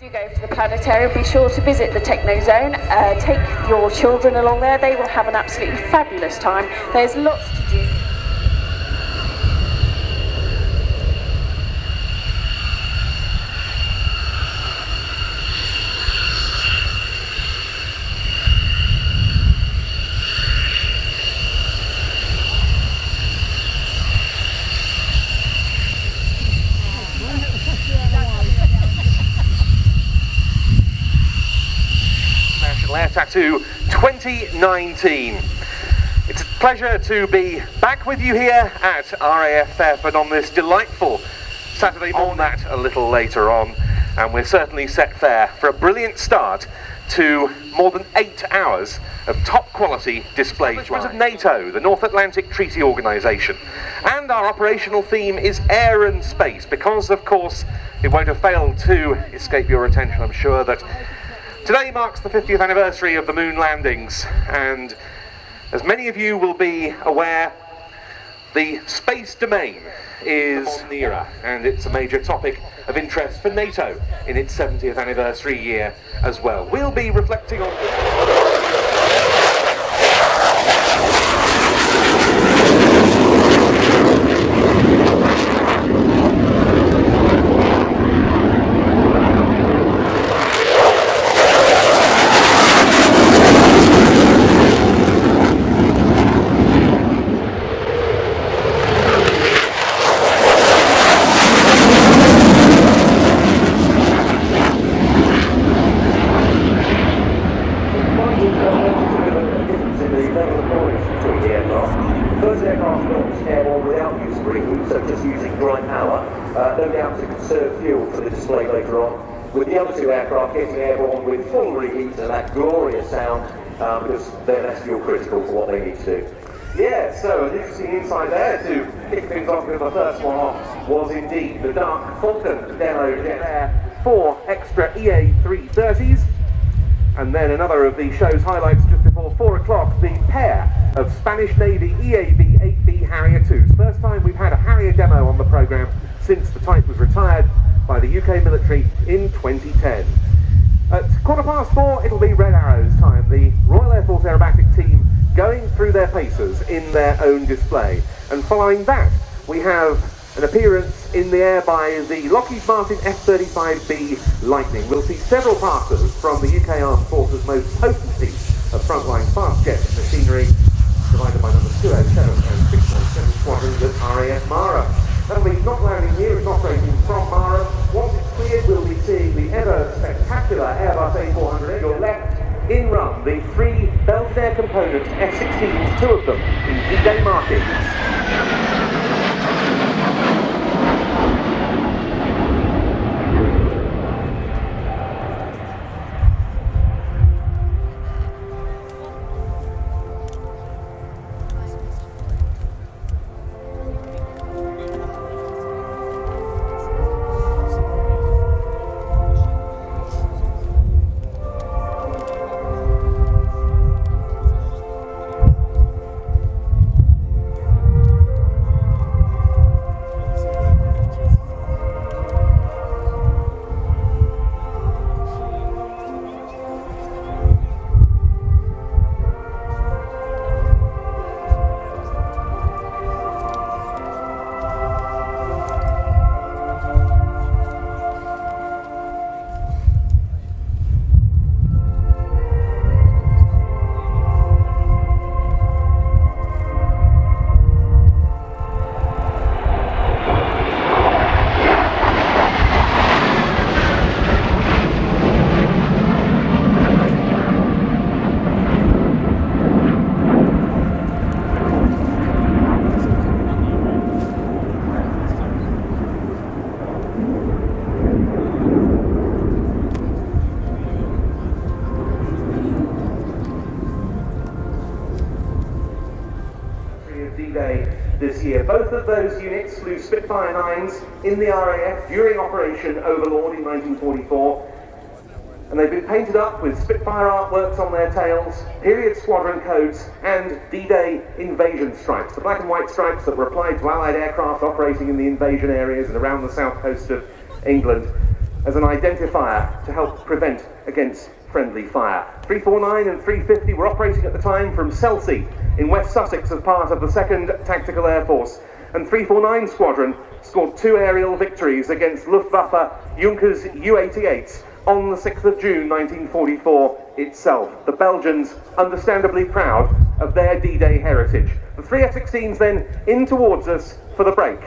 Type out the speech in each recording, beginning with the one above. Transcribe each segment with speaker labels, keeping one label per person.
Speaker 1: You go to the planetarium, be sure to visit the Techno Zone, take your children along there, they will have an absolutely fabulous time. There's lots to do.
Speaker 2: Air Tattoo 2019. It's a pleasure to be back with you here at RAF Fairford on this delightful Saturday morning. That a little later on, and we're certainly set fair for a brilliant start to more than 8 hours of top quality display of NATO, the North Atlantic Treaty Organisation. And our operational theme is air and space, because of course it won't have failed to escape your attention, I'm sure, that today marks the 50th anniversary of the moon landings, and as many of you will be aware, the space domain is on the era, and it's a major topic of interest for NATO in its 70th anniversary year as well. We'll be reflecting on no doubt to conserve fuel for the display later on, with the other two aircraft getting airborne with full reheat and that glorious sound, because they're less fuel critical for what they need to do. Yeah, so an interesting insight there to kick things off with the first one off was indeed the dark Falcon demo jet there, 4 extra EA330s, and then another of the show's highlights just before 4 o'clock, the pair of Spanish Navy EAB-8B Harrier 2s. First time we've had a Harrier demo on the programme since the type was retired by the UK military in 2010. At 4:15, it'll be Red Arrow's time, the Royal Air Force Aerobatic team going through their paces in their own display. And following that, we have an appearance in the air by the Lockheed Martin F-35B Lightning. We'll see several passers from the UK Armed Forces' most potent piece of frontline fast jet machinery, provided by numbers 207 and 607 squadrons at RAF Mara. That'll be not landing here, it's operating from Mara. Once it's cleared, we'll be seeing the ever spectacular Airbus A400 at your left. In run, the 3 Belgian Air Components F-16s, 2 of them in D-Day markings. This year. Both of those units flew Spitfire 9s in the RAF during Operation Overlord in 1944, and they've been painted up with Spitfire artworks on their tails, period squadron codes, and D-Day invasion stripes, the black and white stripes that were applied to Allied aircraft operating in the invasion areas and around the south coast of England.
Speaker 3: as an identifier to help prevent against friendly fire. 349 and 350 were operating at the time from Selsey in West Sussex as part of the 2nd Tactical Air Force, and 349 Squadron scored 2 aerial victories against Luftwaffe Junkers U-88s on the 6th of June 1944 itself. The Belgians understandably proud of their D-Day heritage. The 3 F-16s then in towards us for the break.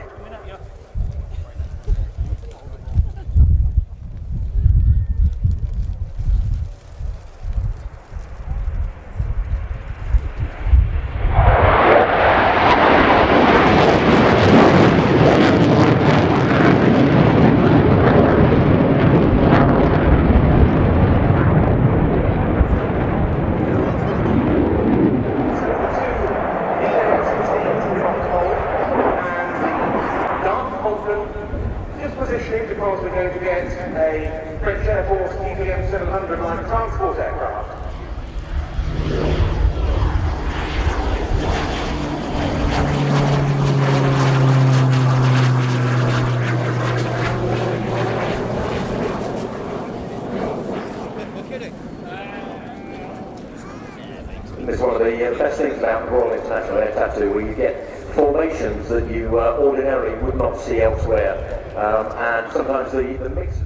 Speaker 3: Just positioning because we're going to get a French Air Force TBM 700 light transport aircraft.
Speaker 2: It's one of the best things about the Royal International Air Tattoo, where you get formations that you ordinarily would not see elsewhere, and sometimes the mix.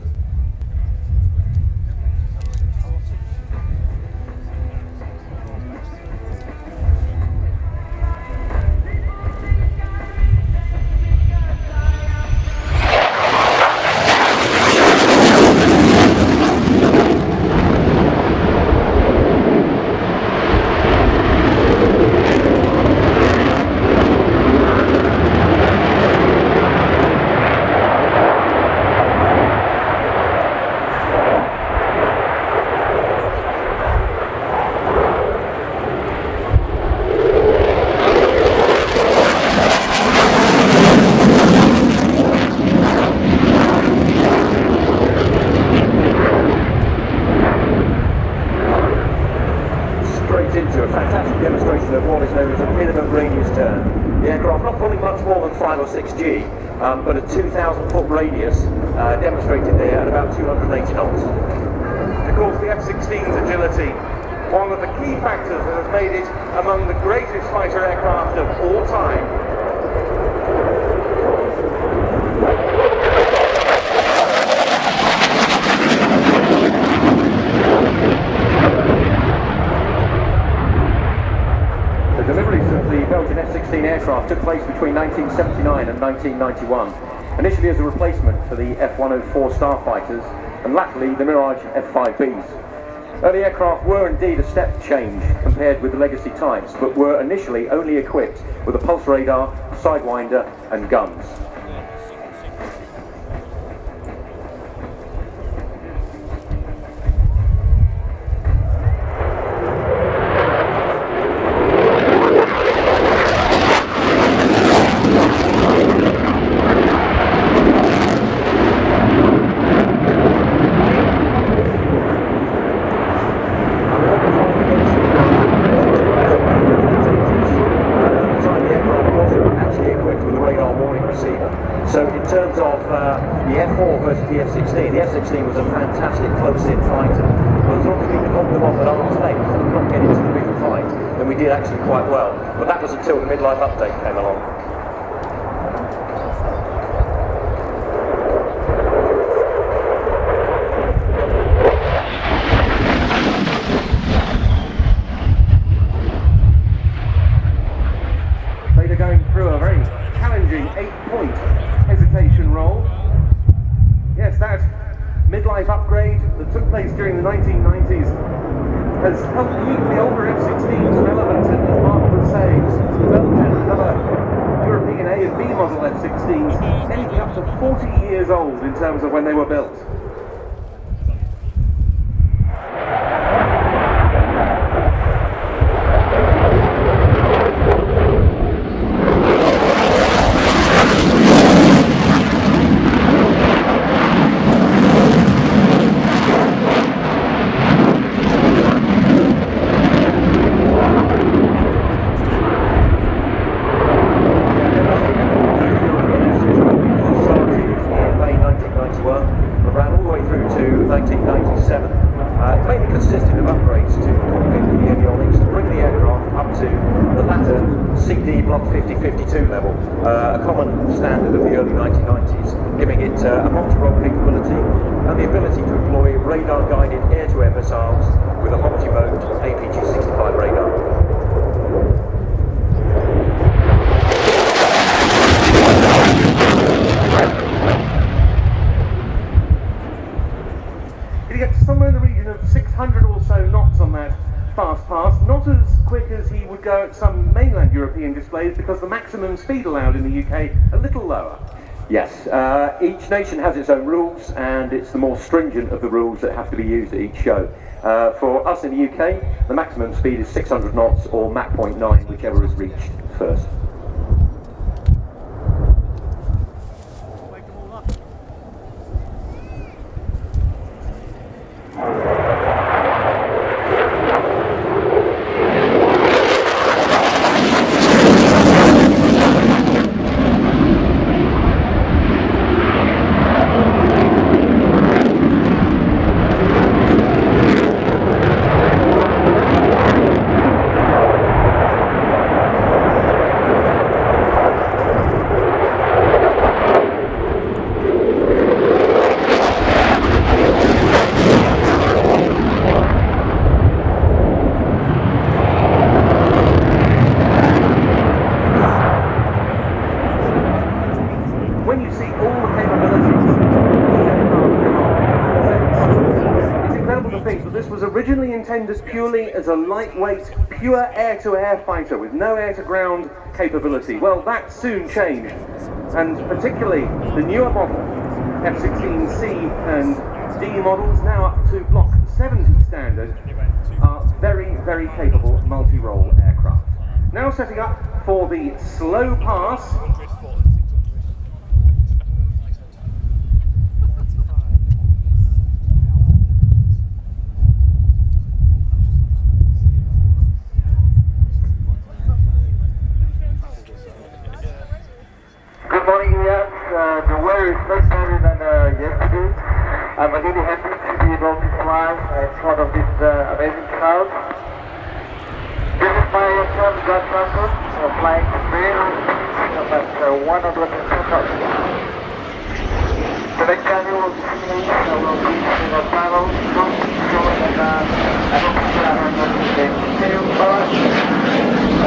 Speaker 2: Into a fantastic demonstration of what is known as a minimum radius turn. The aircraft not pulling much more than 5 or 6 G, but a 2,000 foot radius demonstrated there at about 280 knots.
Speaker 3: Of course, the F-16's agility, one of the key factors that has made it among the greatest fighter aircraft of all time.
Speaker 2: The deliveries of the Belgian F-16 aircraft took place between 1979 and 1991, initially as a replacement for the F-104 Starfighters and latterly the Mirage F-5Bs. Early aircraft were indeed a step change compared with the legacy types, but were initially only equipped with a pulse radar, sidewinder and guns. So in terms of the F4 versus the F-16, the F-16 was a fantastic close-in fighter. But as long as we could hold them off at arm's length and not get into the bigger fight, then we did actually quite well. But that was until the midlife update came along.
Speaker 3: They're going through a very challenging 8-point hesitation roll. Yes, that midlife upgrade that took place during the 1990s has helped keep the older F-16s relevant, and as Mark was saying, Belgian and other European A and B model F-16s anything up to 40 years old in terms of when they were built.
Speaker 2: 1997. It mainly consisted of upgrades to cockpit and the avionics to bring the aircraft up to the latter CD Block 5052 level, a common standard of the early 1990s, giving it a multi-role capability and the ability to employ radar-guided air-to-air missiles with a multi-mode APG-65 radar.
Speaker 3: He gets somewhere in the region of 600 or so knots on that fast pass, not as quick as he would go at some mainland European displays because the maximum speed allowed in the UK a little lower.
Speaker 2: Yes, each nation has its own rules, and it's the more stringent of the rules that have to be used at each show. For us in the UK, the maximum speed is 600 knots or Mach 0.9, whichever is reached first.
Speaker 3: Originally intended purely as a lightweight, pure air-to-air fighter with no air-to-ground capability. Well, that soon changed, and particularly the newer model, F-16C and D models, now up to Block 70 standard, are very, very capable multi-role aircraft. Now setting up for the slow pass.
Speaker 4: Good morning, RIAT. The weather is much better than yesterday. I'm really happy to be able to fly in front of this amazing crowd. This is my first jet record, flying very at 100% knots. The next annual simulation will be in a panel showing that I don't think I have the details for it.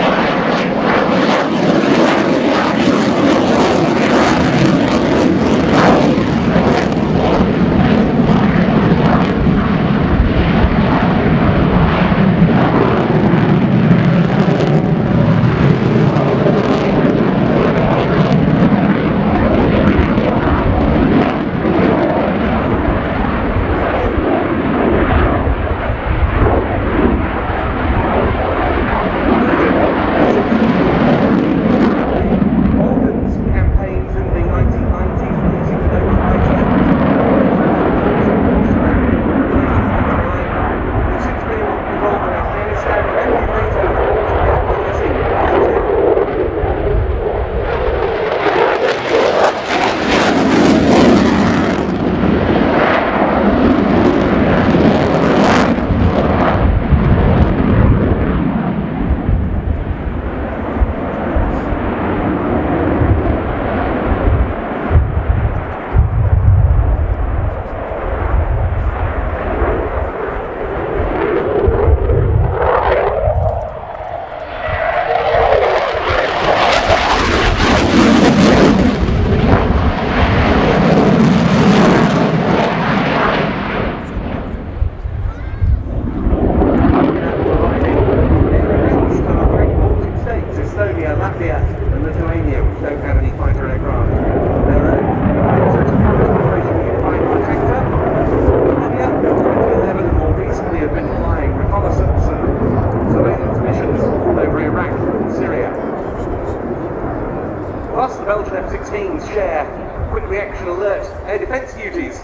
Speaker 3: Plus, the Belgian F-16s share quick reaction alert air defence duties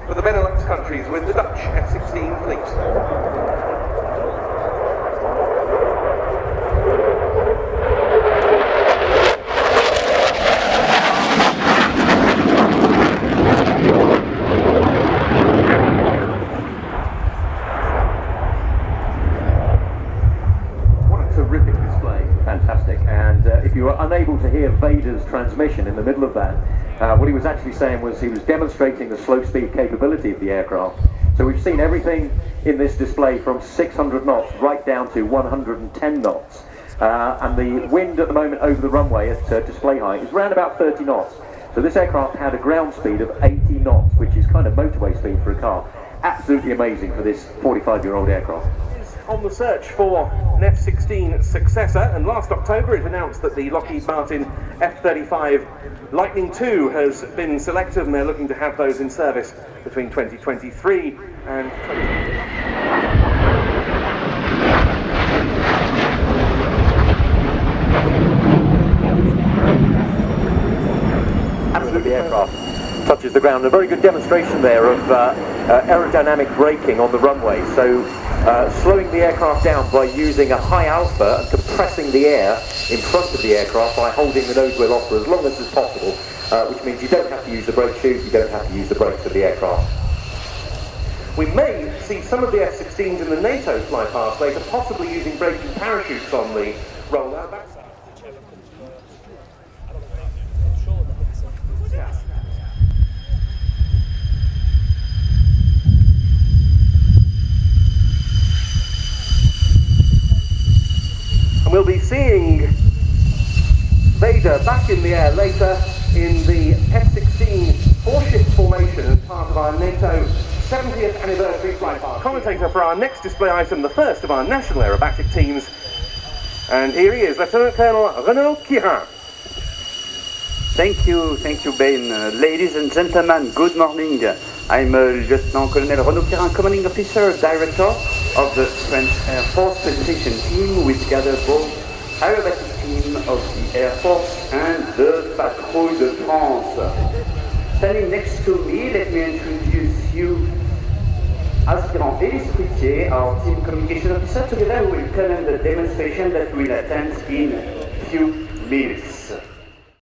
Speaker 3: for the Benelux countries with the Dutch F-16 fleet.
Speaker 2: hear Vader's transmission in the middle of that. What he was actually saying was he was demonstrating the slow speed capability of the aircraft. So we've seen everything in this display from 600 knots right down to 110 knots. And the wind at the moment over the runway at display height is around about 30 knots. So this aircraft had a ground speed of 80 knots, which is kind of motorway speed for a car. Absolutely amazing for this 45-year-old aircraft.
Speaker 3: On the search for an F-16 successor, and last October it announced that the Lockheed Martin F-35 Lightning II has been selected, and they're looking to have those in service between 2023 and 2023.
Speaker 2: Absolutely, the aircraft touches the ground. A very good demonstration there of aerodynamic braking on the runway. So slowing the aircraft down by using a high alpha and compressing the air in front of the aircraft by holding the nose wheel off for as long as is possible, which means you don't have to use the brake shoes, you don't have to use the brakes of the aircraft.
Speaker 3: We may see some of the F-16s in the NATO fly past later, possibly using braking parachutes on the rollout. We'll be seeing Vader back in the air later in the F-16 four-ship formation as part of our NATO 70th anniversary flight pass. Commentator for our next display item, the first of our national aerobatic teams. And here he is, Lieutenant Colonel Renaud Quirin.
Speaker 5: Thank you, Ben. Ladies and gentlemen, good morning. I'm Lieutenant Colonel Renaud Quirin, Commanding Officer, Director of the French Air Force Presentation Team, which gathers both aerobatic team of the Air Force and the Patrouille de France. Standing next to me, let me introduce you Aspirant Élise Fruitier, our Team Communication Officer. Together we will command the demonstration that will attend in a few minutes.